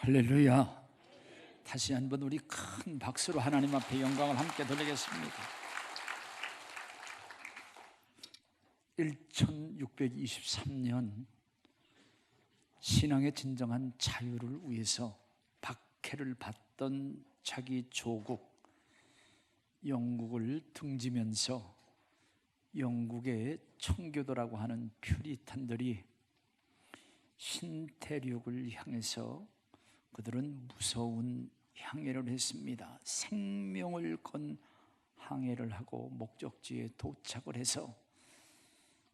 할렐루야. 다시 한번 우리 큰 박수로 하나님 앞에 영광을 함께 돌리겠습니다. 1623년 신앙의 진정한 자유를 위해서 박해를 받던 자기 조국 영국을 등지면서 영국의 청교도라고 하는 퓨리탄들이 신대륙을 향해서 그들은 무서운 항해를 했습니다. 생명을 건 항해를 하고 목적지에 도착을 해서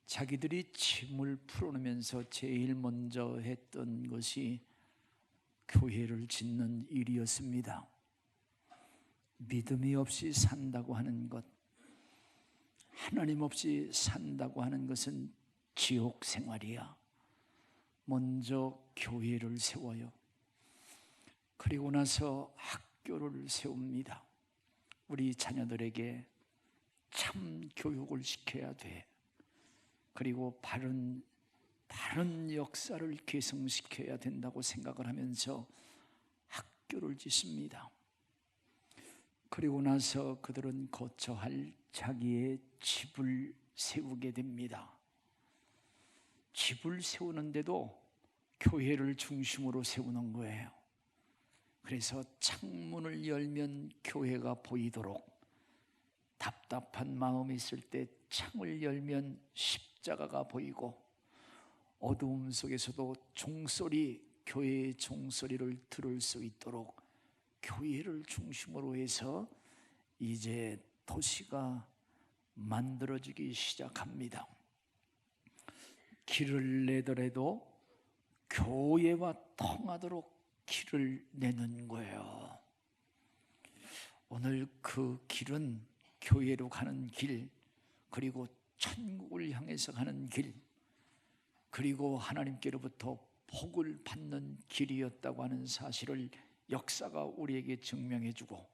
자기들이 짐을 풀어내면서 제일 먼저 했던 것이 교회를 짓는 일이었습니다. 믿음이 없이 산다고 하는 것, 하나님 없이 산다고 하는 것은 지옥 생활이야. 먼저 교회를 세워요. 그리고 나서 학교를 세웁니다. 우리 자녀들에게 참 교육을 시켜야 돼. 그리고 바른 역사를 계승시켜야 된다고 생각을 하면서 학교를 짓습니다. 그리고 나서 그들은 거처할 자기의 집을 세우게 됩니다. 집을 세우는데도 교회를 중심으로 세우는 거예요. 그래서 창문을 열면 교회가 보이도록, 답답한 마음이 있을 때 창을 열면 십자가가 보이고, 어두움 속에서도 종소리, 교회의 종소리를 들을 수 있도록 교회를 중심으로 해서 이제 도시가 만들어지기 시작합니다. 길을 내더라도 교회와 통하도록 길을 내는 거예요. 오늘 그 길은 교회로 가는 길, 그리고 천국을 향해서 가는 길, 그리고 하나님께로부터 복을 받는 길이었다고 하는 사실을 역사가 우리에게 증명해주고,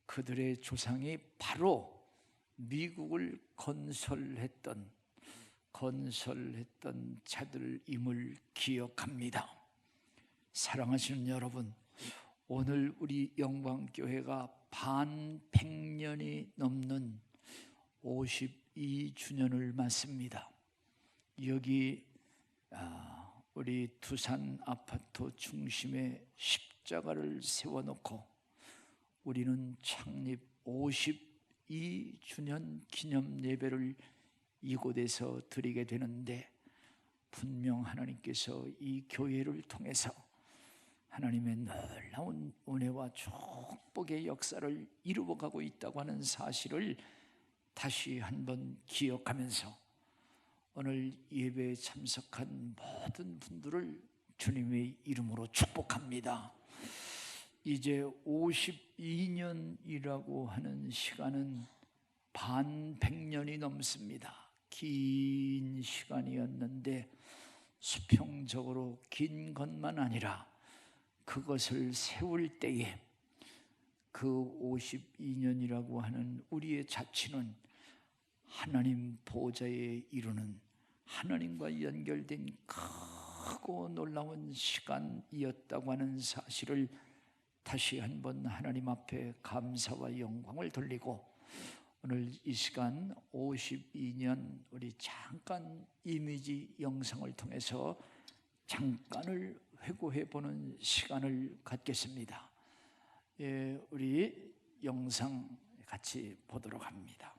그들의 조상이 바로 미국을 건설했던 자들임을 기억합니다. 사랑하시는 여러분, 오늘 우리 영광교회가 반 100년이 넘는 52주년을 맞습니다. 여기 우리 두산 아파트 중심에 십자가를 세워놓고 우리는 창립 52주년 기념 예배를 이곳에서 드리게 되는데, 분명 하나님께서 이 교회를 통해서 하나님의 놀라운 은혜와 축복의 역사를 이루어가고 있다고 하는 사실을 다시 한번 기억하면서 오늘 예배에 참석한 모든 분들을 주님의 이름으로 축복합니다. 이제 52년이라고 하는 시간은 반 100년이 넘습니다. 긴 시간이었는데 수평적으로 긴 것만 아니라 그것을 세울 때에 그 52년이라고 하는 우리의 자치는 하나님 보좌에 이르는, 하나님과 연결된 크고 놀라운 시간이었다고 하는 사실을 다시 한번 하나님 앞에 감사와 영광을 돌리고, 오늘 이 시간 52년 우리 잠깐 이미지 영상을 통해서 잠깐을 회고해 보는 시간을 갖겠습니다. 우리 영상 같이 보도록 합니다.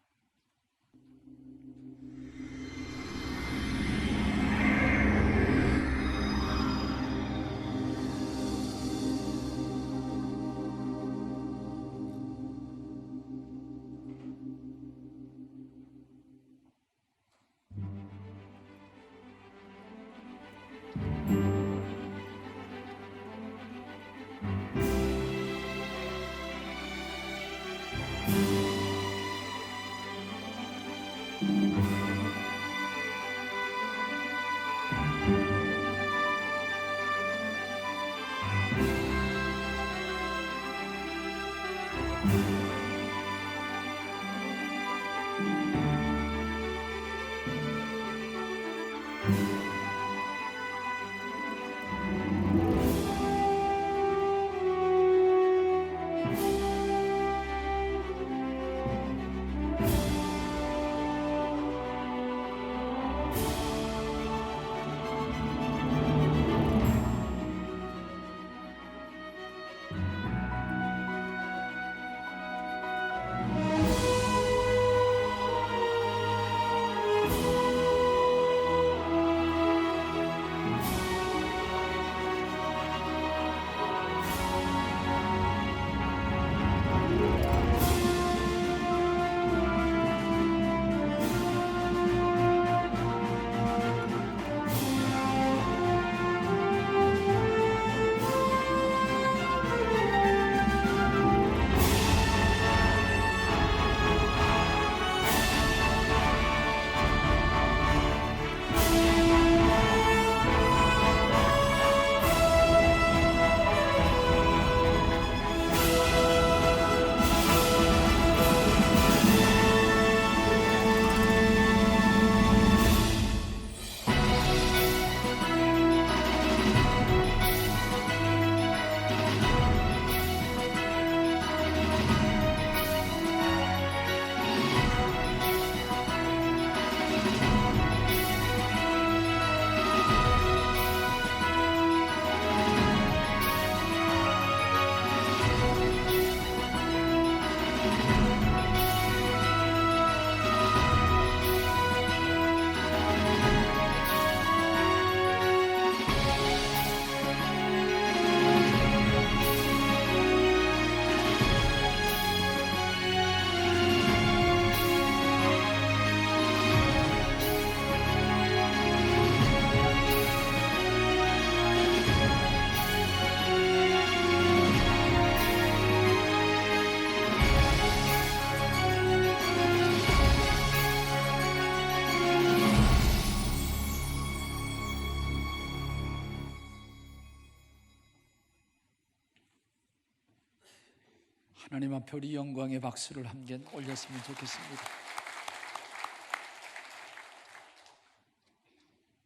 하나님 앞에 우리 영광의 박수를 함께 올렸으면 좋겠습니다.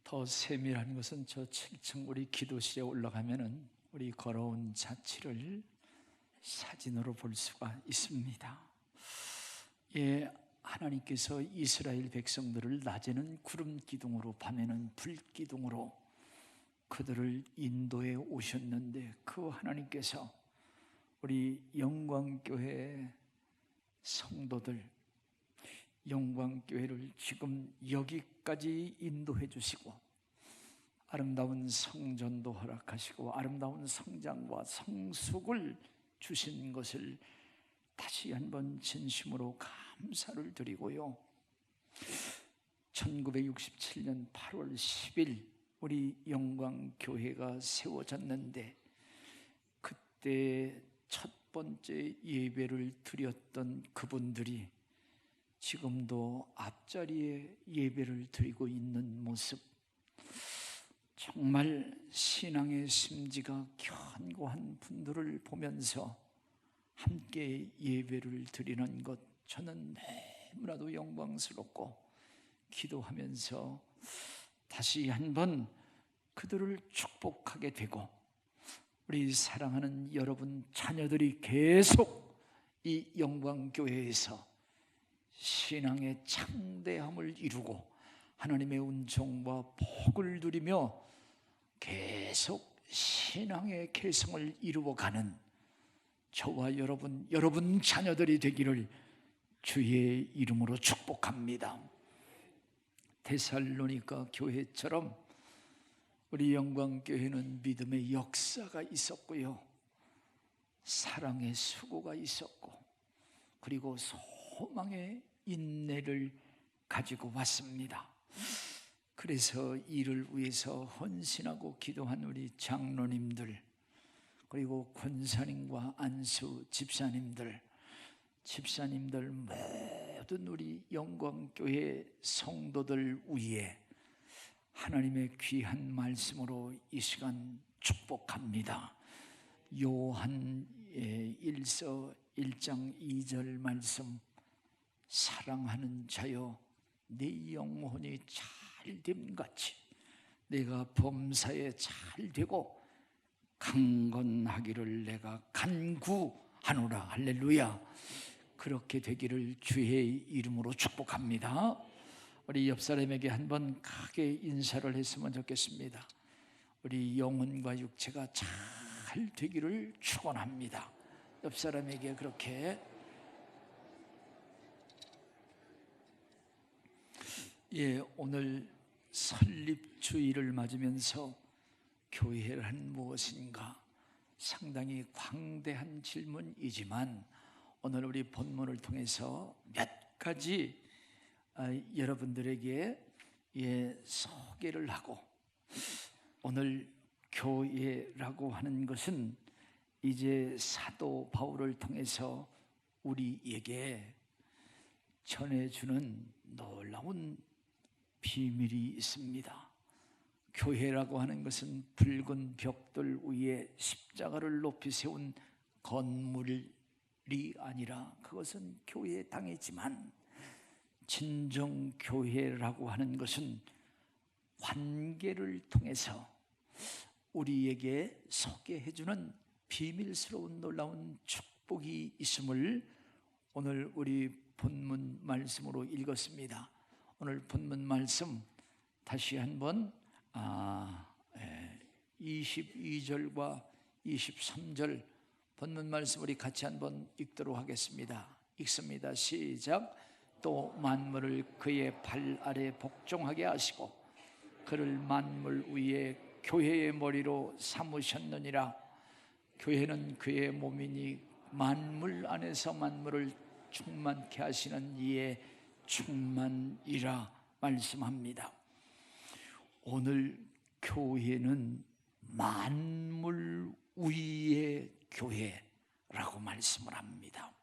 더 세밀한 것은 저 7층 우리 기도실에 올라가면은 우리 걸어온 자취를 사진으로 볼 수가 있습니다. 예, 하나님께서 이스라엘 백성들을 낮에는 구름 기둥으로 밤에는 불 기둥으로 그들을 인도해 오셨는데, 그 하나님께서 우리 영광교회 성도들, 영광교회를 지금 여기까지 인도해 주시고 아름다운 성전도 허락하시고 아름다운 성장과 성숙을 주신 것을 다시 한번 진심으로 감사를 드리고요, 1967년 8월 10일 우리 영광교회가 세워졌는데, 그때 첫 번째 예배를 드렸던 그분들이 지금도 앞자리에 예배를 드리고 있는 모습, 정말 신앙의 심지가 견고한 분들을 보면서 함께 예배를 드리는 것, 저는 너무나도 영광스럽고 기도하면서 다시 한번 그들을 축복하게 되고, 우리 사랑하는 여러분 자녀들이 계속 이 영광교회에서 신앙의 창대함을 이루고 하나님의 은총과 복을 누리며 계속 신앙의 개성을 이루어가는 저와 여러분 자녀들이 되기를 주의 이름으로 축복합니다. 데살로니가 교회처럼 우리 영광교회는 믿음의 역사가 있었고요, 사랑의 수고가 있었고, 그리고 소망의 인내를 가지고 왔습니다. 그래서 이를 위해서 헌신하고 기도한 우리 장로님들, 그리고 권사님과 안수 집사님들 모든 우리 영광교회 성도들 위에 하나님의 귀한 말씀으로 이 시간 축복합니다. 요한 1서 1장 2절 말씀, 사랑하는 자여 내 영혼이 잘됨같이 내가 범사에 잘되고 강건하기를 내가 간구하노라. 할렐루야. 그렇게 되기를 주의 이름으로 축복합니다. 우리 옆 사람에게 한번 크게 인사를 했으면 좋겠습니다. 우리 영혼과 육체가 잘 되기를 축원합니다. 옆 사람에게 그렇게. 예, 오늘 설립주일을 맞으면서 교회란 무엇인가, 상당히 광대한 질문이지만 오늘 우리 본문을 통해서 몇 가지 여러분들에게 소개를 하고, 오늘 교회라고 하는 것은 이제 사도 바울을 통해서 우리에게 전해주는 놀라운 비밀이 있습니다. 교회라고 하는 것은 붉은 벽돌 위에 십자가를 높이 세운 건물이 아니라, 그것은 교회의 당이지만 진정 교회라고 하는 것은 관계를 통해서 우리에게 소개해주는 비밀스러운 놀라운 축복이 있음을 오늘 우리 본문 말씀으로 읽었습니다. 오늘 본문 말씀 다시 한번 22절과 23절 본문 말씀 우리 같이 한번 읽도록 하겠습니다. 읽습니다. 시작. 또 만물을 그의 발 아래 복종하게 하시고 그를 만물 위에 교회의 머리로 삼으셨느니라. 교회는 그의 몸이니 만물 안에서 만물을 충만케 하시는 이의 충만이라 말씀합니다. 오늘 교회는 만물 위의 교회라고 말씀을 합니다.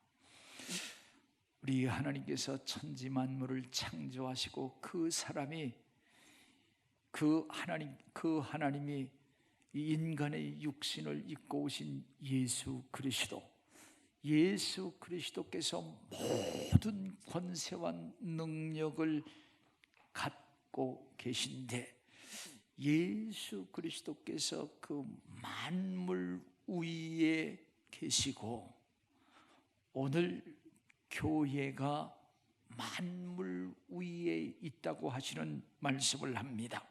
우리 하나님께서 천지 만물을 창조하시고 그 하나님이 인간의 육신을 입고 오신 예수 그리스도, 예수 그리스도께서 모든 권세와 능력을 갖고 계신데, 예수 그리스도께서 그 만물 위에 계시고 오늘 교회가 만물 위에 있다고 하시는 말씀을 합니다.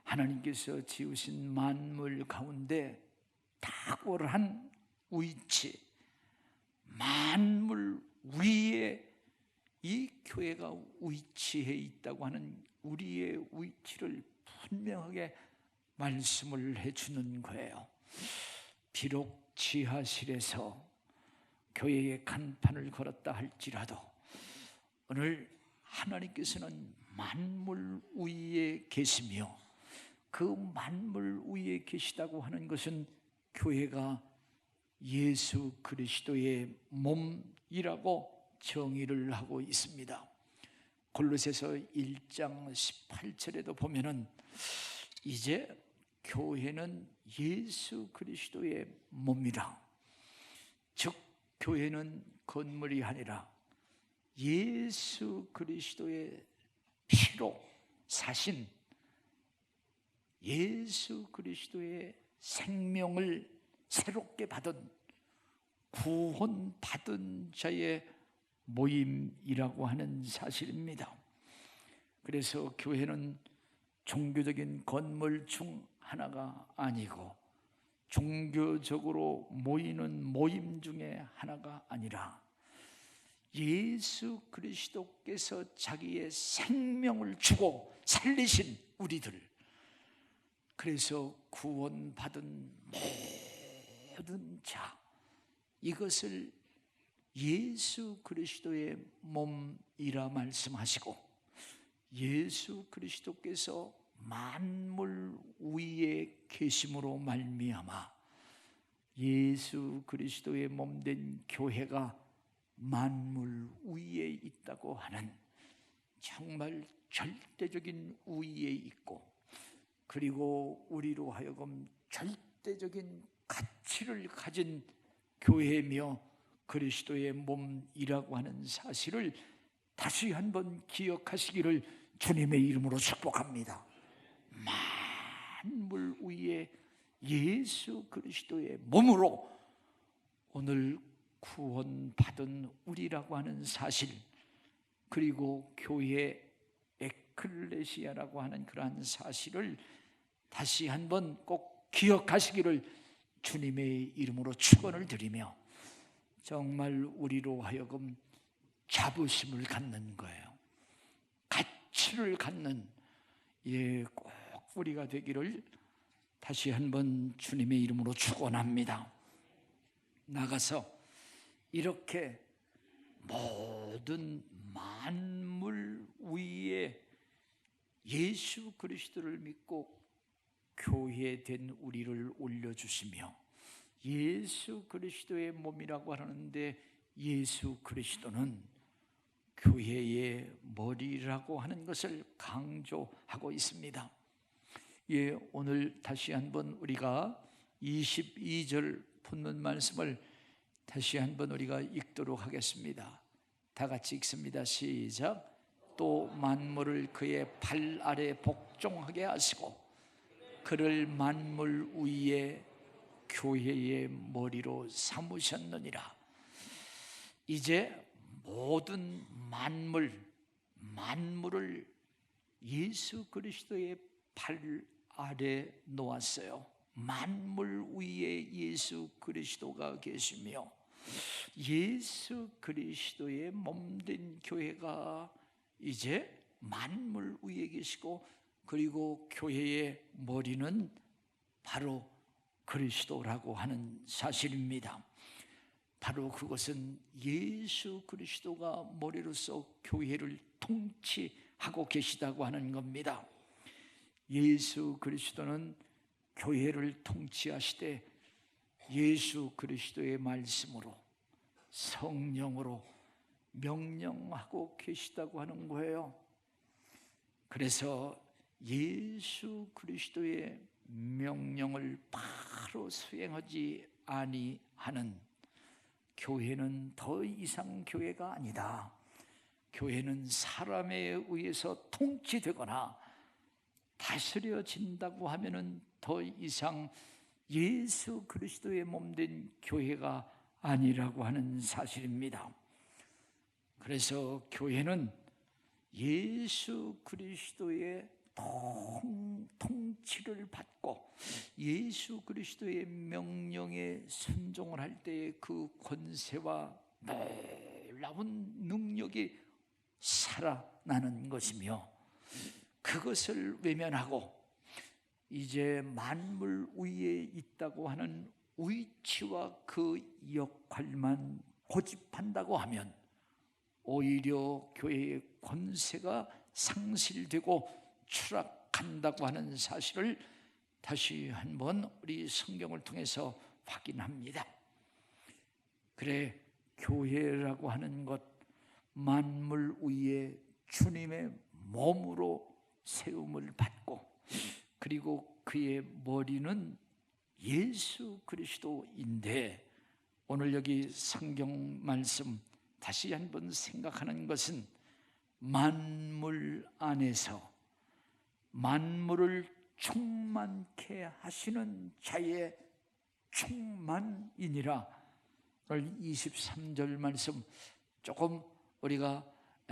하나님께서 지으신 만물 가운데 탁월한 위치, 만물 위에 이 교회가 위치해 있다고 하는 우리의 위치를 분명하게 말씀을 해주는 거예요. 비록 지하실에서 교회의 간판을 걸었다 할지라도 오늘 하나님께서는 만물 위에 계시며, 그 만물 위에 계시다고 하는 것은 교회가 예수 그리스도의 몸이라고 정의를 하고 있습니다. 골로새서 1장 18절에도 보면은 이제 교회는 예수 그리스도의 몸이라, 즉 교회는 건물이 아니라 예수 그리스도의 피로 사신 예수 그리스도의 생명을 새롭게 받은 구원받은 자의 모임이라고 하는 사실입니다. 그래서 교회는 종교적인 건물 중 하나가 아니고 종교적으로 모이는 모임 중에 하나가 아니라 예수 그리스도께서 자기의 생명을 주고 살리신 우리들, 그래서 구원받은 모든 자, 이것을 예수 그리스도의 몸이라 말씀하시고, 예수 그리스도께서 만물 위에 계심으로 말미암아 예수 그리스도의 몸된 교회가 만물 위에 있다고 하는 정말 절대적인 위에 있고, 그리고 우리로 하여금 절대적인 가치를 가진 교회며 그리스도의 몸이라고 하는 사실을 다시 한번 기억하시기를 주님의 이름으로 축복합니다. 만물 위에 예수 그리스도의 몸으로 오늘 구원받은 우리라고 하는 사실, 그리고 교회 에클레시아라고 하는 그러한 사실을 다시 한번 꼭 기억하시기를 주님의 이름으로 축원을 드리며, 정말 우리로 하여금 자부심을 갖는 거예요. 가치를 갖는, 꼭 우리가 되기를 다시 한번 주님의 이름으로 축원합니다. 나가서 이렇게 모든 만물 위에 예수 그리스도를 믿고 교회된 우리를 올려주시며, 예수 그리스도의 몸이라고 하는데 예수 그리스도는 교회의 머리라고 하는 것을 강조하고 있습니다. 오늘 다시 한번 우리가 22절 붙는 말씀을 다시 한번 우리가 읽도록 하겠습니다. 다 같이 읽습니다. 시작. 또 만물을 그의 발 아래 복종하게 하시고 그를 만물 위에 교회의 머리로 삼으셨느니라. 이제 모든 만물을 예수 그리스도의 발 아래 놓았어요. 만물 위에 예수 그리스도가 계시며 예수 그리스도의 몸된 교회가 이제 만물 위에 계시고, 그리고 교회의 머리는 바로 그리스도라고 하는 사실입니다. 바로 그것은 예수 그리스도가 머리로서 교회를 통치하고 계시다고 하는 겁니다. 예수 그리스도는 교회를 통치하시되 예수 그리스도의 말씀으로 성령으로 명령하고 계시다고 하는 거예요. 그래서 예수 그리스도의 명령을 바로 수행하지 아니하는 교회는 더 이상 교회가 아니다. 교회는 사람에 의해서 통치되거나 다스려진다고 하면은 더 이상 예수 그리스도의 몸된 교회가 아니라고 하는 사실입니다. 그래서 교회는 예수 그리스도의 통치를 받고 예수 그리스도의 명령에 순종을 할 때의 그 권세와 놀라운 능력이 살아나는 것이며, 그것을 외면하고 이제 만물 위에 있다고 하는 위치와 그 역할만 고집한다고 하면 오히려 교회의 권세가 상실되고 추락한다고 하는 사실을 다시 한번 우리 성경을 통해서 확인합니다. 그래, 교회라고 하는 것, 만물 위에 주님의 몸으로 세움을 받고, 그리고 그의 머리는 예수 그리스도인데, 오늘 여기 성경 말씀 다시 한번 생각하는 것은 만물 안에서 만물을 충만케 하시는 자의 충만이니라. 오늘 23절 말씀 조금 우리가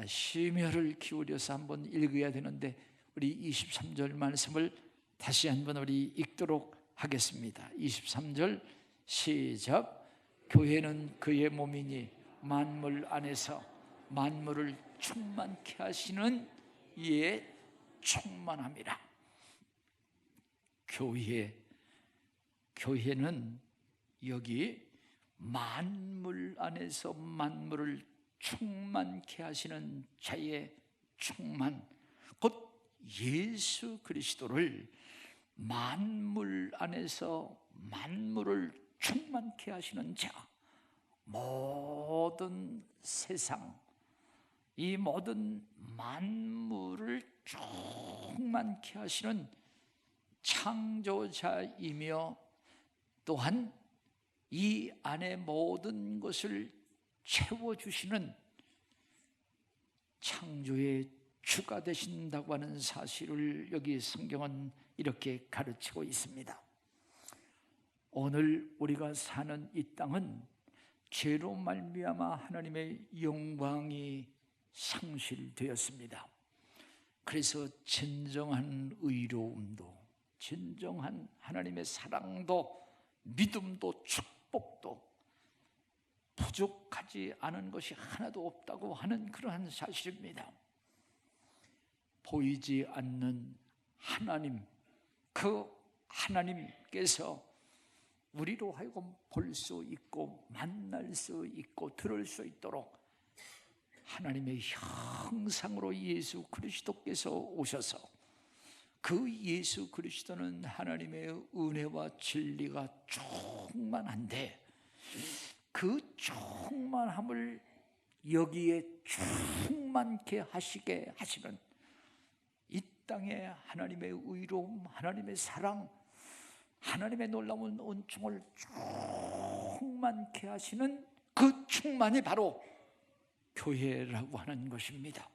심혈을 기울여서 한번 읽어야 되는데, 우리 23절 말씀을 다시 한번 우리 읽도록 하겠습니다. 23절 시작. 교회는 그의 몸이니 만물 안에서 만물을 충만케 하시는 이의 충만함이라. 교회는 여기 만물 안에서 만물을 충만케 하시는 자의 충만, 곧 예수 그리스도를 만물 안에서 만물을 충만케 하시는 자, 모든 세상, 이 모든 만물을 충만케 하시는 창조자이며, 또한 이 안에 모든 것을 채워주시는 창조의 주가 되신다고 하는 사실을 여기 성경은 이렇게 가르치고 있습니다. 오늘 우리가 사는 이 땅은 죄로 말미암아 하나님의 영광이 상실되었습니다. 그래서 진정한 의로움도, 진정한 하나님의 사랑도, 믿음도, 축복도 부족하지 않은 것이 하나도 없다고 하는 그러한 사실입니다. 보이지 않는 하나님, 그 하나님께서 우리로 하여금 볼 수 있고 만날 수 있고 들을 수 있도록 하나님의 형상으로 예수 그리스도께서 오셔서, 그 예수 그리스도는 하나님의 은혜와 진리가 충만한데, 그 충만함을 여기에 충만케 하시게 하시는 이 땅에 하나님의 의로움, 하나님의 사랑, 하나님의 놀라운 은총을 충만케 하시는 그 충만이 바로 교회라고 하는 것입니다.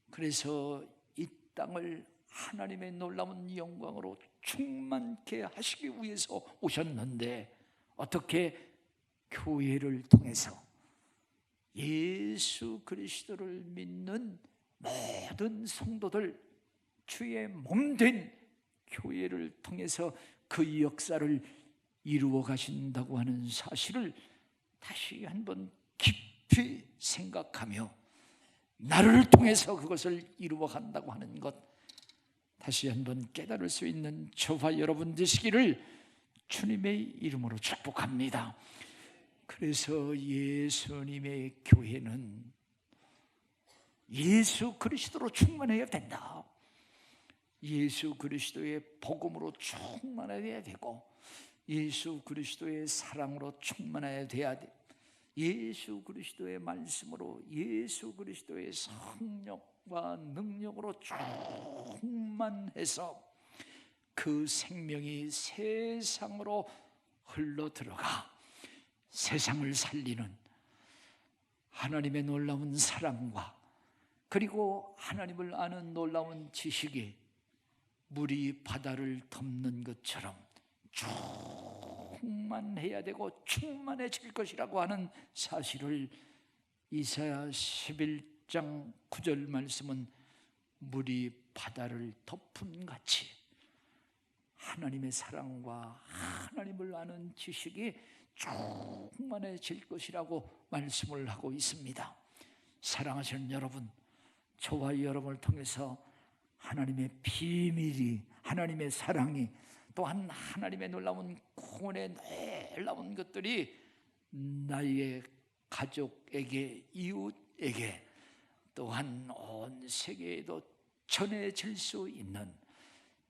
그래서 이 땅을 하나님의 놀라운 영광으로 충만케 하시기 위해서 오셨는데, 어떻게? 교회를 통해서 예수 그리스도를 믿는 모든 성도들, 주의 몸된 교회를 통해서 그 역사를 이루어 가신다고 하는 사실을 다시 한번 깊이 생각하며, 나를 통해서 그것을 이루어 간다고 하는 것 다시 한번 깨달을 수 있는 저와 여러분 되시기를 주님의 이름으로 축복합니다. 그래서 예수님의 교회는 예수 그리스도로 충만해야 된다. 예수 그리스도의 복음으로 충만해야 되고, 예수 그리스도의 사랑으로 충만해야 돼. 예수 그리스도의 말씀으로, 예수 그리스도의 성령과 능력으로 충만해서 그 생명이 세상으로 흘러 들어가 세상을 살리는 하나님의 놀라운 사랑과 그리고 하나님을 아는 놀라운 지식이 물이 바다를 덮는 것처럼 충만해야 되고 충만해질 것이라고 하는 사실을 이사야 11장 9절 말씀은 물이 바다를 덮은 같이 하나님의 사랑과 하나님을 아는 지식이 충만해질 것이라고 말씀을 하고 있습니다. 사랑하시는 여러분, 저와 여러분을 통해서 하나님의 비밀이, 하나님의 사랑이, 또한 하나님의 놀라운 구원의 놀라운 것들이 나의 가족에게, 이웃에게, 또한 온 세계에도 전해질 수 있는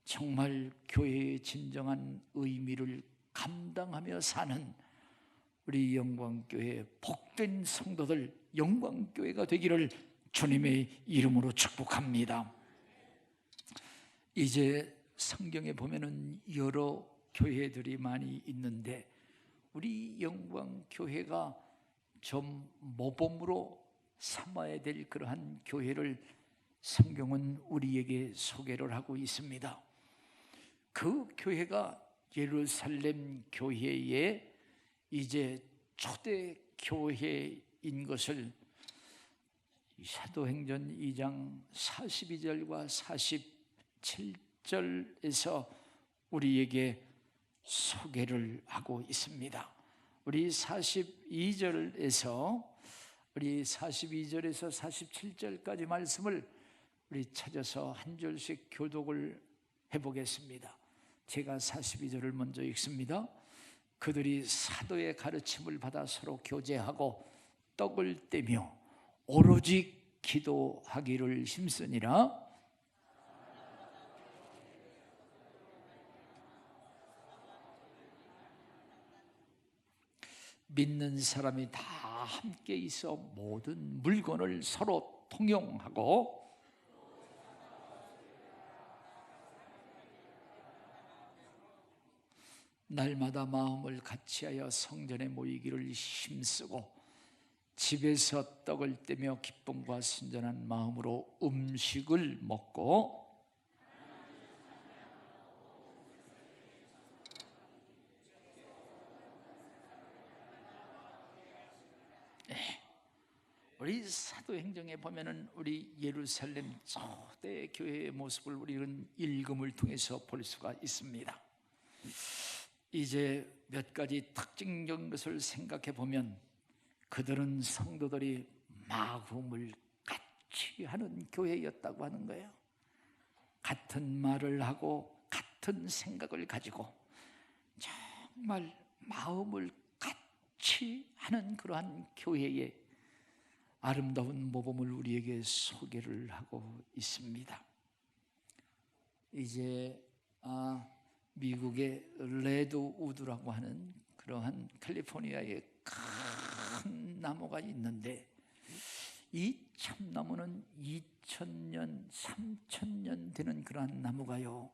정말 교회의 진정한 의미를 감당하며 사는 우리 영광교회 복된 성도들, 영광교회가 되기를 주님의 이름으로 축복합니다. 이제 성경에 보면은 여러 교회들이 많이 있는데 우리 영광교회가 좀 모범으로 삼아야 될 그러한 교회를 성경은 우리에게 소개를 하고 있습니다. 그 교회가 예루살렘 교회의 이제 초대 교회인 것을 사도행전 2장 42절과 47절에서 우리에게 소개를 하고 있습니다. 우리 42절에서 47절까지 말씀을 우리 찾아서 한 절씩 교독을 해보겠습니다. 제가 42절을 먼저 읽습니다. 그들이 사도의 가르침을 받아 서로 교제하고 떡을 떼며 오로지 기도하기를 힘쓰니라. 믿는 사람이 다 함께 있어 모든 물건을 서로 통용하고 날마다 마음을 같이하여 성전에 모이기를 힘쓰고 집에서 떡을 떼며 기쁨과 순전한 마음으로 음식을 먹고 우리 사도행전에 보면은 우리 예루살렘 초대 교회의 모습을 우리는 읽음을 통해서 볼 수가 있습니다. 이제 몇 가지 특징적인 것을 생각해 보면 그들은 성도들이 마음을 같이 하는 교회였다고 하는 거예요. 같은 말을 하고 같은 생각을 가지고 정말 마음을 같이 하는 그러한 교회의 아름다운 모범을 우리에게 소개를 하고 있습니다. 이제 미국의 레드우드라고 하는 그러한 캘리포니아의 큰 나무가 있는데 이 참나무는 2000년, 3000년 되는 그러한 나무가요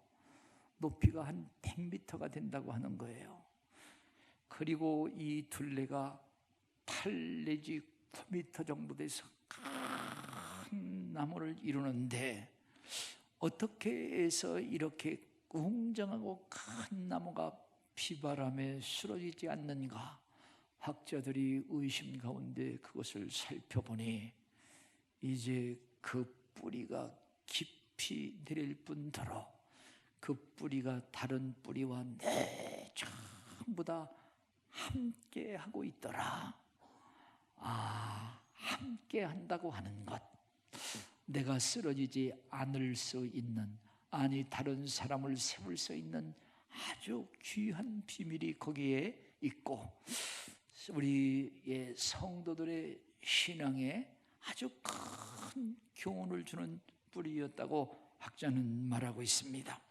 높이가 한 100m가 된다고 하는 거예요. 그리고 이 둘레가 8 내지 9m 정도 돼서 큰 나무를 이루는데 어떻게 해서 이렇게 웅장하고 큰 나무가 비바람에 쓰러지지 않는가? 학자들이 의심 가운데 그것을 살펴보니 이제 그 뿌리가 깊이 내릴 뿐더러 그 뿌리가 다른 뿌리와 전부 다 함께 하고 있더라. 함께 한다고 하는 것, 내가 쓰러지지 않을 수 있는, 아니 다른 사람을 세울 수 있는 아주 귀한 비밀이 거기에 있고 우리의 성도들의 신앙에 아주 큰 교훈을 주는 뿌리였다고 학자는 말하고 있습니다.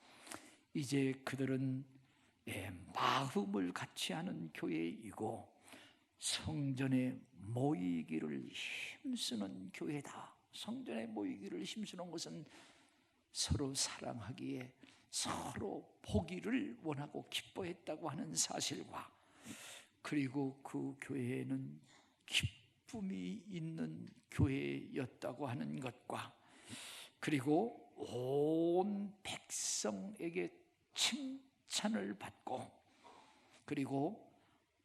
이제 그들은 마음을 같이 하는 교회이고 성전에 모이기를 힘쓰는 교회다. 성전에 모이기를 힘쓰는 것은 서로 사랑하기에 서로 보기를 원하고 기뻐했다고 하는 사실과 그리고 그 교회에는 기쁨이 있는 교회였다고 하는 것과, 그리고 온 백성에게 칭찬을 받고, 그리고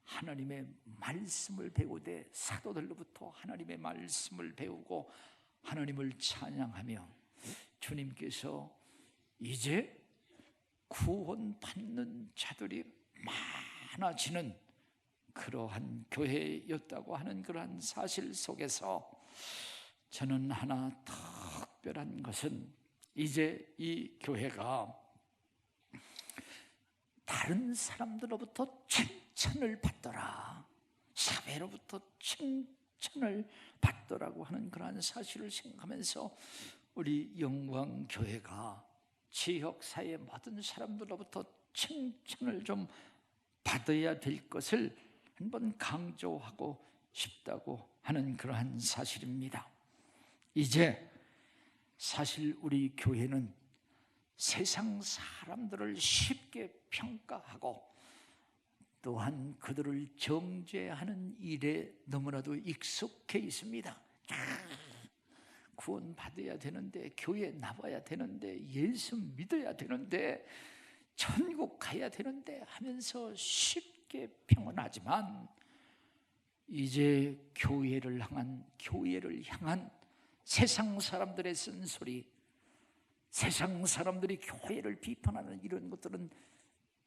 하나님의 말씀을 배우되 사도들로부터 하나님의 말씀을 배우고 하나님을 찬양하며 주님께서 이제 구원받는 자들이 많아지는 그러한 교회였다고 하는 그러한 사실 속에서 저는 하나 특별한 것은, 이제 이 교회가 다른 사람들로부터 칭찬을 받더라, 사회로부터 칭찬을 받더라고 하는 그러한 사실을 생각하면서 우리 영광교회가 지역사회 모든 사람들로부터 칭찬을 좀 받아야 될 것을 한번 강조하고 싶다고 하는 그러한 사실입니다. 이제 사실 우리 교회는 세상 사람들을 쉽게 평가하고 또한 그들을 정죄하는 일에 너무나도 익숙해 있습니다. 구원받아야 되는데, 교회 나와야 되는데, 예수 믿어야 되는데, 천국 가야 되는데 하면서 쉽게 평언하지만, 이제 교회를 향한 세상 사람들의 쓴소리, 세상 사람들이 교회를 비판하는 이런 것들은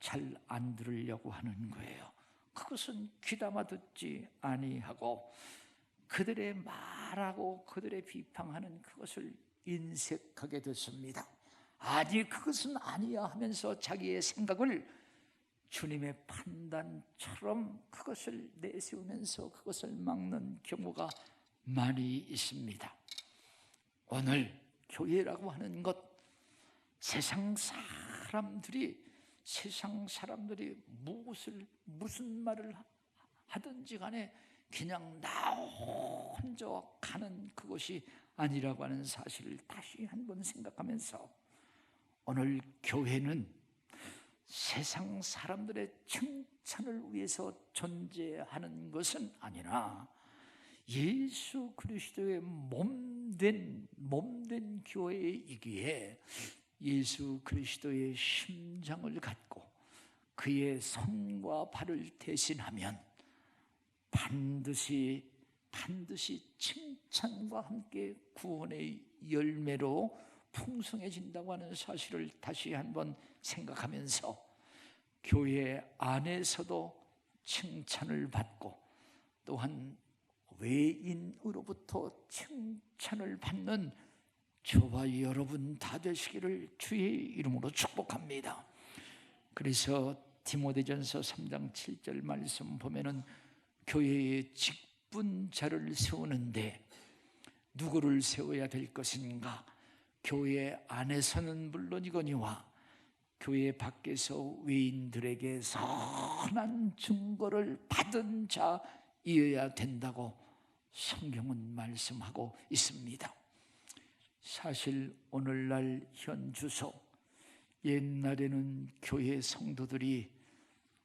잘 안 들으려고 하는 거예요. 그것은 귀담아 듣지 아니하고 그들의 말하고 그들의 비판하는 그것을 인색하게 됐습니다. 아니, 그것은 아니야 하면서 자기의 생각을 주님의 판단처럼 그것을 내세우면서 그것을 막는 경우가 많이 있습니다. 오늘 교회라고 하는 것, 세상 사람들이 무슨 말을 하든지 간에 그냥 나 혼자 가는 그것이 아니라고 하는 사실을 다시 한번 생각하면서, 오늘 교회는 세상 사람들의 칭찬을 위해서 존재하는 것은 아니라 예수 그리스도의 몸된 교회이기에 예수 그리스도의 심장을 갖고 그의 손과 발을 대신하면 반드시 칭찬과 함께 구원의 열매로 풍성해진다고 하는 사실을 다시 한번 생각하면서, 교회 안에서도 칭찬을 받고 또한 외인으로부터 칭찬을 받는 저와 여러분 다 되시기를 주의 이름으로 축복합니다. 그래서 디모데전서 3장 7절 말씀 보면은 교회의 직분자를 세우는데 누구를 세워야 될 것인가? 교회 안에서는 물론이거니와 교회 밖에서 외인들에게 선한 증거를 받은 자이어야 된다고 성경은 말씀하고 있습니다. 사실 오늘날 현주소, 옛날에는 교회 성도들이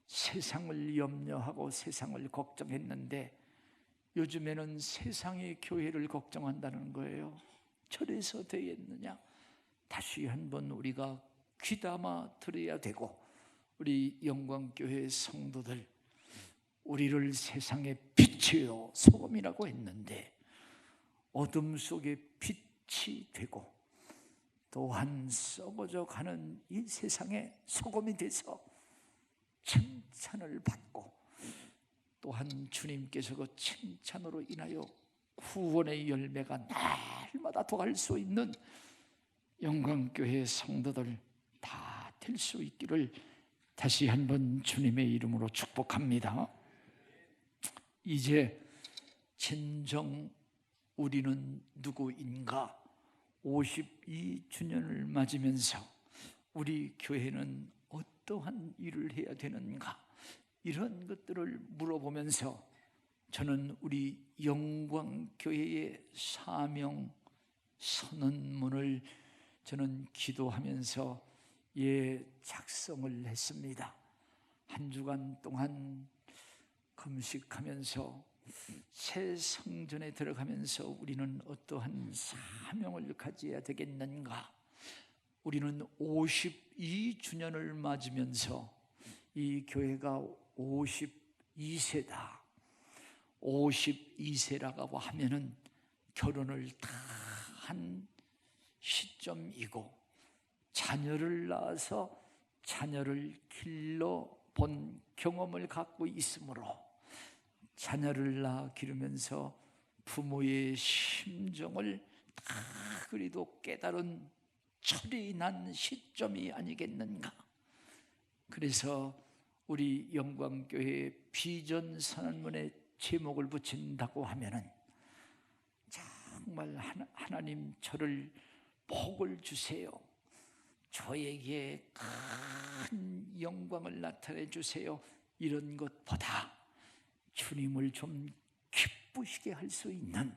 세상을 염려하고 세상을 걱정했는데 요즘에는 세상이 교회를 걱정한다는 거예요. 저래서 되겠느냐? 다시 한번 우리가 귀담아 들어야 되고, 우리 영광교회 성도들, 우리를 세상의 빛이요 소금이라고 했는데 어둠 속에 빛이 되고 또한 썩어져 가는 이 세상에 소금이 돼서 칭찬을 받고, 또한 주님께서 그 칭찬으로 인하여 구원의 열매가 날마다 더할 수 있는 영광교회 성도들 다 될 수 있기를 다시 한번 주님의 이름으로 축복합니다. 이제 진정 우리는 누구인가 52주년을 맞으면서 우리 교회는 어떠한 일을 해야 되는가, 이런 것들을 물어보면서 저는 우리 영광교회의 사명 선언문을 저는 기도하면서 작성을 했습니다. 한 주간 동안 금식하면서 새 성전에 들어가면서 우리는 어떠한 사명을 가져야 되겠는가? 우리는 52주년을 맞으면서 이 교회가 52세다. 52세라고 하면은 결혼을 다 한 시점이고, 자녀를 낳아서 자녀를 길러본 경험을 갖고 있으므로, 자녀를 낳아 기르면서 부모의 심정을 다 그리도 깨달은 철이 난 시점이 아니겠는가? 그래서 우리 영광교회 비전 선언문에 제목을 붙인다고 하면은 정말 하나님 저를 복을 주세요, 저에게 큰 영광을 나타내 주세요, 이런 것보다 주님을 좀 기쁘시게 할 수 있는,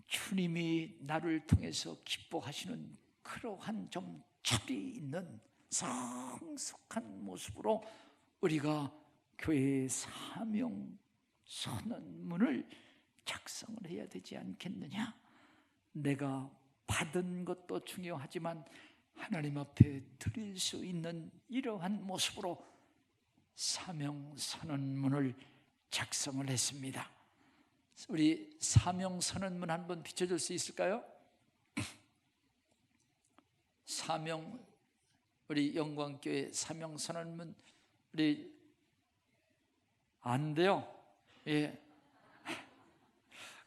주님이 나를 통해서 기뻐하시는 그러한 좀 철이 있는 성숙한 모습으로 우리가 교회의 사명 선언문을 작성을 해야 되지 않겠느냐? 내가 받은 것도 중요하지만 하나님 앞에 드릴 수 있는 이러한 모습으로 사명 선언문을 작성을 했습니다. 우리 사명 선언문 한번 비춰줄 수 있을까요? 우리 영광교회 사명 선언문 우리 안 돼요? 예.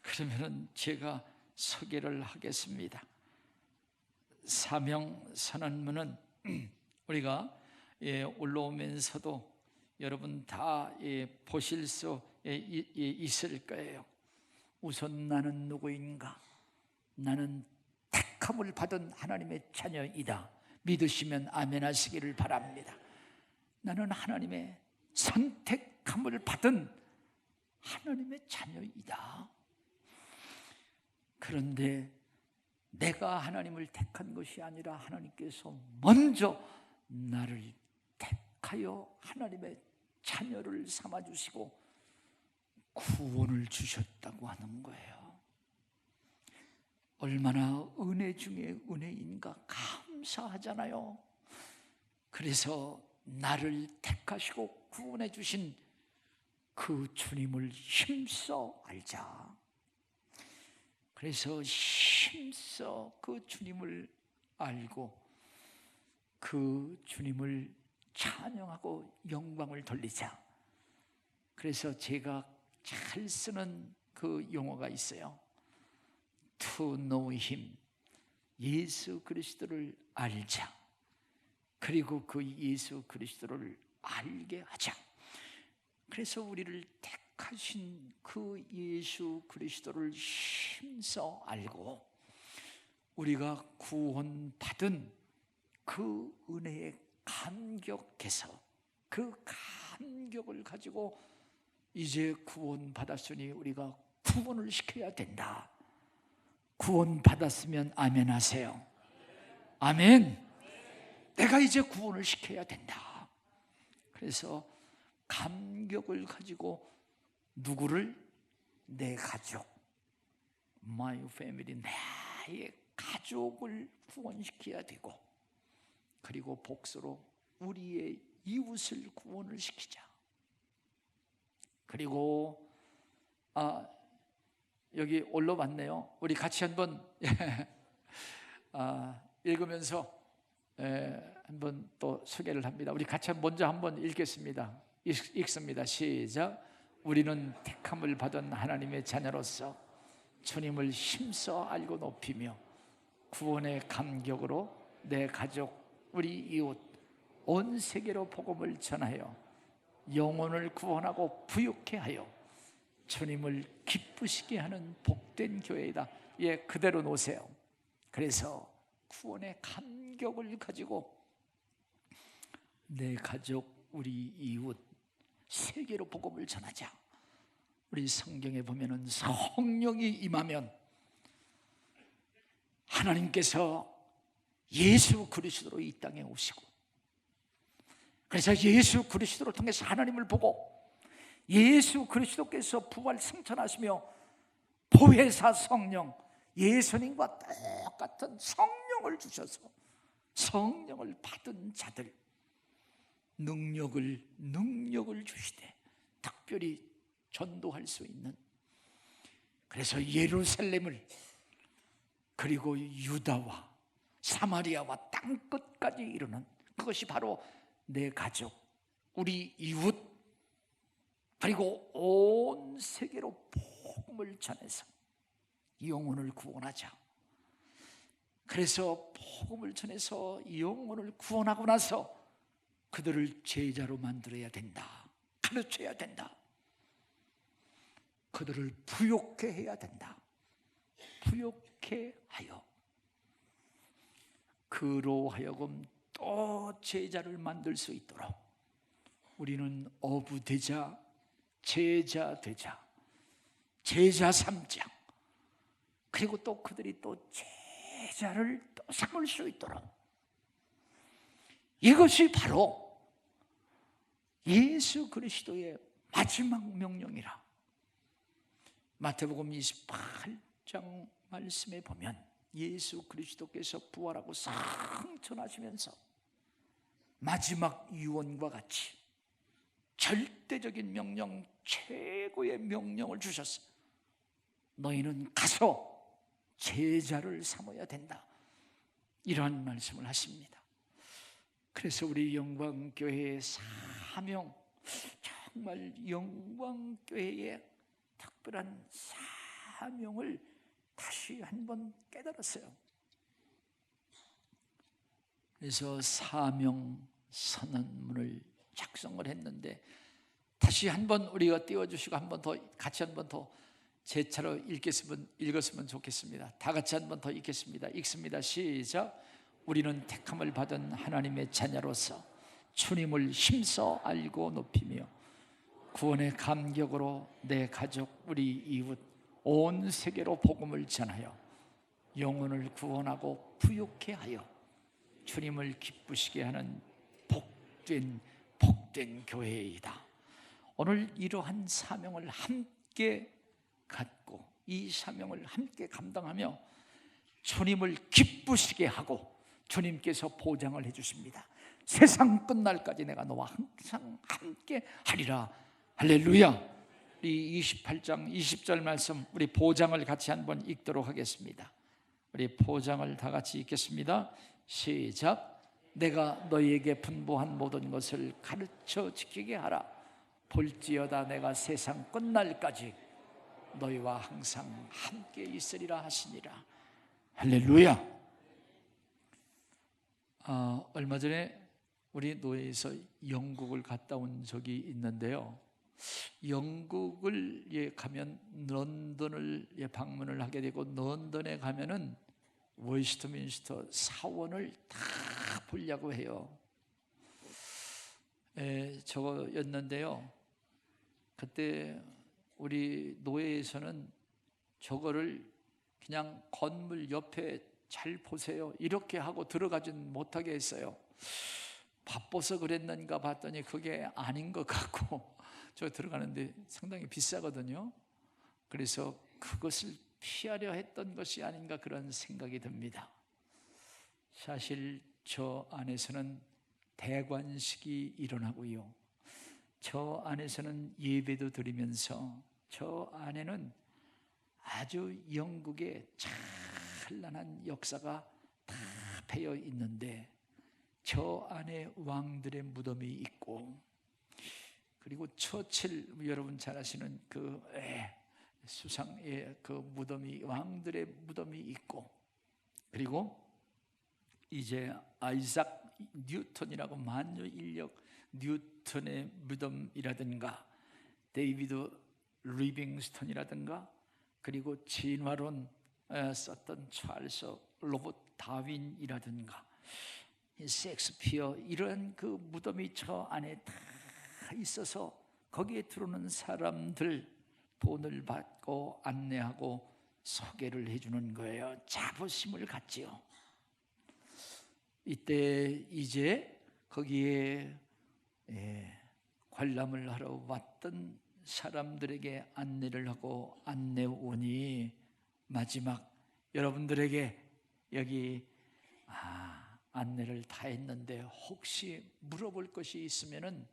그러면은 제가 소개를 하겠습니다. 사명 선언문은 우리가 올라오면서도 여러분 다 보실 수 있을 거예요. 우선 나는 누구인가? 나는 택함을 받은 하나님의 자녀이다. 믿으시면 아멘 하시기를 바랍니다. 나는 하나님의 선택함을 받은 하나님의 자녀이다. 그런데 내가 하나님을 택한 것이 아니라 하나님께서 먼저 나를 택하여 하나님의 자녀를 삼아주시고 구원을 주셨다고 하는 거예요. 얼마나 은혜 중에 은혜인가 감사하잖아요. 그래서 나를 택하시고 구원해 주신 그 주님을 힘써 알자. 그래서 힘써 그 주님을 알고 그 주님을 찬양하고 영광을 돌리자. 그래서 제가 잘 쓰는 그 용어가 있어요. To know Him, 예수 그리스도를 알자. 그리고 그 예수 그리스도를 알게 하자. 그래서 우리를 택하신 그 예수 그리스도를 힘써 알고 우리가 구원받은 그 은혜에 감격해서 그 감격을 가지고 이제 구원받았으니 우리가 구원을 시켜야 된다. 구원받았으면 아멘 하세요. 아멘. 내가 이제 구원을 시켜야 된다. 그래서 감격을 가지고 누구를? 내 가족, my family, 나의 가족을 구원시켜야 되고, 그리고 복수로 우리의 이웃을 구원을 시키자. 그리고 여기 올라왔네요. 우리 같이 한번 읽으면서 한번 또 소개를 합니다. 우리 같이 먼저 한번 읽겠습니다. 읽습니다. 시작. 우리는 택함을 받은 하나님의 자녀로서 주님을 힘써 알고 높이며 구원의 감격으로 내 가족, 우리 이웃, 온 세계로 복음을 전하여 영혼을 구원하고 부유케 하여 주님을 기쁘시게 하는 복된 교회이다. 예, 그대로 놓으세요. 그래서 구원의 감격을 가지고 내 가족, 우리 이웃, 세계로 복음을 전하자. 우리 성경에 보면은 성령이 임하면 하나님께서 예수 그리스도로 이 땅에 오시고, 그래서 예수 그리스도를 통해서 하나님을 보고 예수 그리스도께서 부활 승천하시며 보혜사 성령, 예수님과 똑같은 성령을 주셔서 성령을 받은 자들 능력을 주시되 특별히 전도할 수 있는, 그래서 예루살렘을 그리고 유다와 사마리아와 땅끝까지 이르는, 그것이 바로 내 가족, 우리 이웃, 그리고 온 세계로 복음을 전해서 영혼을 구원하자. 그래서 복음을 전해서 영혼을 구원하고 나서 그들을 제자로 만들어야 된다. 가르쳐야 된다. 그들을 부욕해 해야 된다. 부욕해 하여 그로 하여금 또 제자를 만들 수 있도록 우리는 어부되자, 제자 되자, 제자 삼자, 그리고 또 그들이 또 제자를 또 삼을 수 있도록, 이것이 바로 예수 그리스도의 마지막 명령이라. 마태복음 28장 말씀에 보면 예수 그리스도께서 부활하고 승천하시면서 마지막 유언과 같이 절대적인 명령, 최고의 명령을 주셨어요. 너희는 가서 제자를 삼아야 된다. 이러한 말씀을 하십니다. 그래서 우리 영광교회의 사명, 정말 영광교회의 특별한 사명을 다시 한번 깨달았어요. 그래서 사명 선언문을 작성을 했는데, 다시 한번 우리가 띄워주시고 한 번 더 같이 한 번 더 제 차로 읽었으면 좋겠습니다. 다 같이 한 번 더 읽겠습니다. 읽습니다. 시작. 우리는 택함을 받은 하나님의 자녀로서 주님을 힘써 알고 높이며 구원의 감격으로 내 가족, 우리 이웃, 온 세계로 복음을 전하여 영혼을 구원하고 부욕해 하여 주님을 기쁘시게 하는 복된 교회이다. 오늘 이러한 사명을 함께 갖고 이 사명을 함께 감당하며 주님을 기쁘시게 하고 주님께서 보장을 해주십니다. 세상 끝날까지 내가 너와 항상 함께 하리라. 할렐루야. 우리 28장 20절 말씀, 우리 보장을 같이 한번 읽도록 하겠습니다. 우리 보장을 다 같이 읽겠습니다. 시작. 내가 너희에게 분부한 모든 것을 가르쳐 지키게 하라. 볼지어다 내가 세상 끝날까지 너희와 항상 함께 있으리라 하시니라. 할렐루야. 얼마 전에 우리 노예에서 영국을 갔다 온 적이 있는데요, 영국을 가면 런던을 방문을 하게 되고, 런던에 가면은 웨스트민스터 사원을 다 보려고 해요. 저거였는데요, 그때 우리 노예에서는 저거를 그냥 건물 옆에 잘 보세요 이렇게 하고 들어가진 못하게 했어요. 바빠서 그랬는가 봤더니 그게 아닌 것 같고, 저 들어가는데 상당히 비싸거든요. 그래서 그것을 피하려 했던 것이 아닌가 그런 생각이 듭니다. 사실 저 안에서는 대관식이 일어나고요, 저 안에서는 예배도 드리면서 저 안에는 아주 영국의 찬란한 역사가 다 배어 있는데, 저 안에 왕들의 무덤이 있고, 그리고 처칠, 여러분 잘 아시는 그 수상의 그 무덤이, 왕들의 무덤이 있고, 그리고 이제 아이작 뉴턴이라고 만유인력 뉴턴의 무덤이라든가, 데이비드 리빙스턴이라든가, 그리고 진화론 썼던 찰스 로버트 다윈이라든가, 셰익스피어, 이런 그 무덤이 저 안에 다 있어서 거기에 들어오는 사람들 돈을 받고 안내하고 소개를 해주는 거예요. 자부심을 갖지요. 이때 이제 거기에 관람을 하러 왔던 사람들에게 안내를 하고 안내원이 마지막 여러분들에게 여기 안내를 다 했는데 혹시 물어볼 것이 있으면은,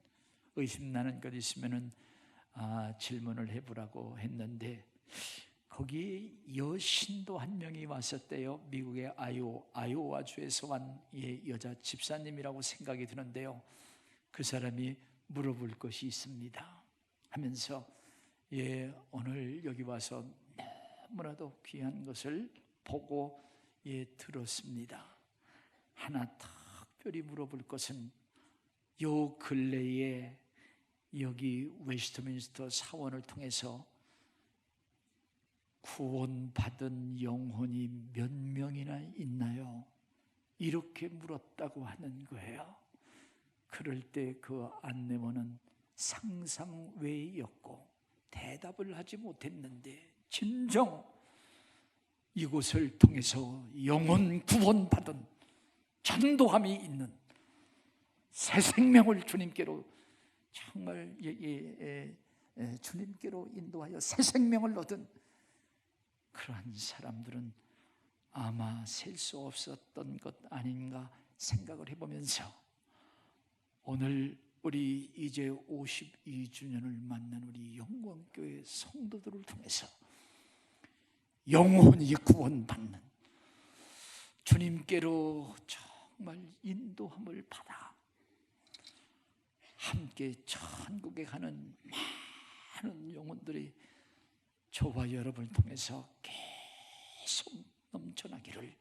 의심나는 것 있으면은 질문을 해보라고 했는데, 거기에 여신도 한 명이 왔었대요. 미국의 아이오와주에서 온 여자 집사님이라고 생각이 드는데요, 그 사람이 물어볼 것이 있습니다 하면서 오늘 여기 와서 너무나도 귀한 것을 보고 들었습니다. 하나 특별히 물어볼 것은, 요 근래에 여기 웨스트민스터 사원을 통해서 구원받은 영혼이 몇 명이나 있나요? 이렇게 물었다고 하는 거예요. 그럴 때 그 안내원은 상상 외였고 대답을 하지 못했는데, 진정 이곳을 통해서 영혼 구원받은 전도함이 있는 새 생명을 주님께로, 정말 주님께로 인도하여 새 생명을 얻은 그러한 사람들은 아마 셀 수 없었던 것 아닌가 생각을 해보면서, 오늘 우리 이제 52주년을 맞는 우리 영광교회 성도들을 통해서 영혼이 구원받는, 주님께로 정말 인도함을 받아 함께 천국에 가는 많은 영혼들이 저와 여러분을 통해서 계속 넘쳐나기를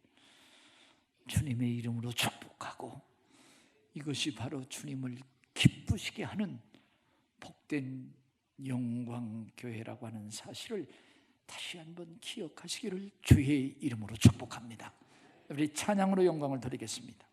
주님의 이름으로 축복하고, 이것이 바로 주님을 기쁘시게 하는 복된 영광교회라고 하는 사실을 다시 한번 기억하시기를 주의 이름으로 축복합니다. 우리 찬양으로 영광을 드리겠습니다.